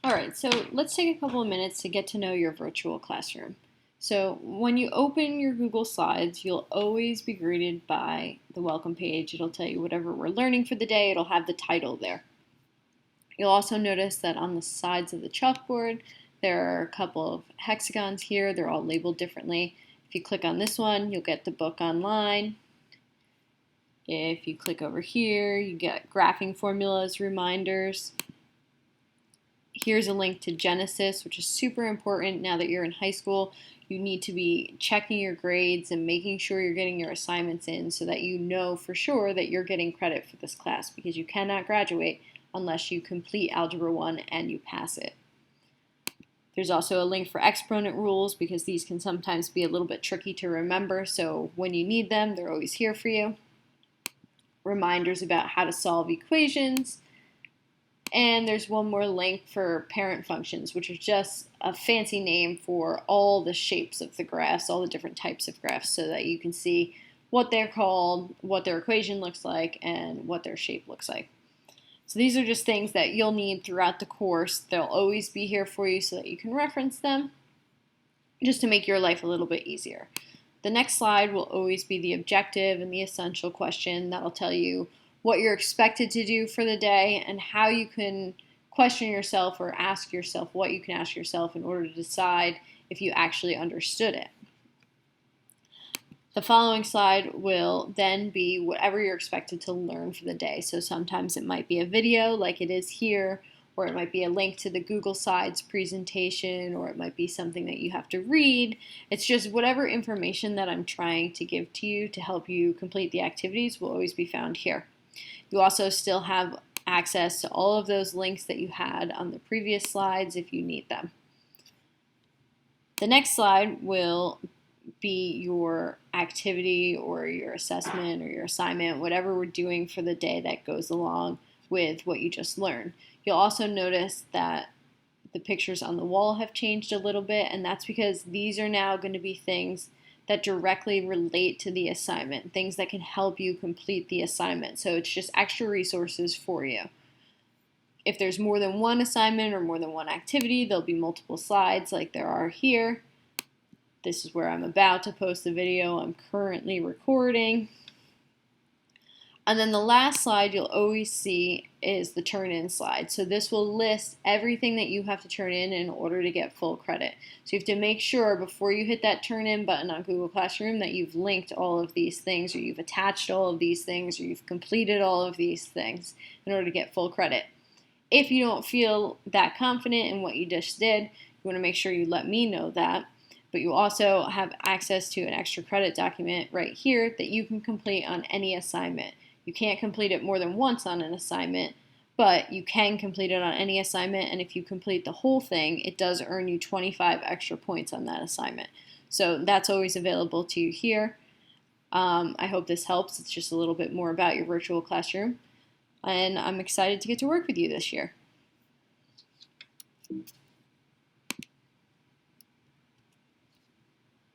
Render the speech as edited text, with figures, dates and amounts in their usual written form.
All right, so let's take a couple of minutes to get to know your virtual classroom. So when you open your Google Slides, you'll always be greeted by the welcome page. It'll tell you whatever we're learning for the day. It'll have the title there. You'll also notice that on the sides of the chalkboard, there are a couple of hexagons here. They're all labeled differently. If you click on this one, you'll get the book online. If you click over here, you get graphing formulas, reminders. Here's a link to Genesis, which is super important now that you're in high school. You need to be checking your grades and making sure you're getting your assignments in so that you know for sure that you're getting credit for this class, because you cannot graduate unless you complete Algebra 1 and you pass it. There's also a link for exponent rules because these can sometimes be a little bit tricky to remember, so when you need them, they're always here for you. Reminders about how to solve equations. And there's one more link for parent functions, which is just a fancy name for all the shapes of the graphs, all the different types of graphs, so that you can see what they're called, what their equation looks like, and what their shape looks like. So these are just things that you'll need throughout the course. They'll always be here for you so that you can reference them, just to make your life a little bit easier. The next slide will always be the objective and the essential question. That'll tell you what you're expected to do for the day and how you can question yourself or ask yourself what you can ask yourself in order to decide if you actually understood it. The following slide will then be whatever you're expected to learn for the day. So sometimes it might be a video like it is here, or it might be a link to the Google Slides presentation, or it might be something that you have to read. It's just whatever information that I'm trying to give to you to help you complete the activities will always be found here. You also still have access to all of those links that you had on the previous slides if you need them. The next slide will be your activity or your assessment or your assignment, whatever we're doing for the day that goes along with what you just learned. You'll also notice that the pictures on the wall have changed a little bit, and that's because these are now going to be things that directly relate to the assignment, things that can help you complete the assignment. So it's just extra resources for you. If there's more than one assignment or more than one activity, there'll be multiple slides like there are here. This is where I'm about to post the video I'm currently recording. And then the last slide you'll always see is the turn-in slide. So this will list everything that you have to turn in order to get full credit. So you have to make sure before you hit that turn-in button on Google Classroom that you've linked all of these things, or you've attached all of these things, or you've completed all of these things in order to get full credit. If you don't feel that confident in what you just did, you want to make sure you let me know that. But you also have access to an extra credit document right here that you can complete on any assignment. You can't complete it more than once on an assignment, but you can complete it on any assignment, and if you complete the whole thing, it does earn you 25 extra points on that assignment. So that's always available to you here. I hope this helps. It's just a little bit more about your virtual classroom, and I'm excited to get to work with you this year.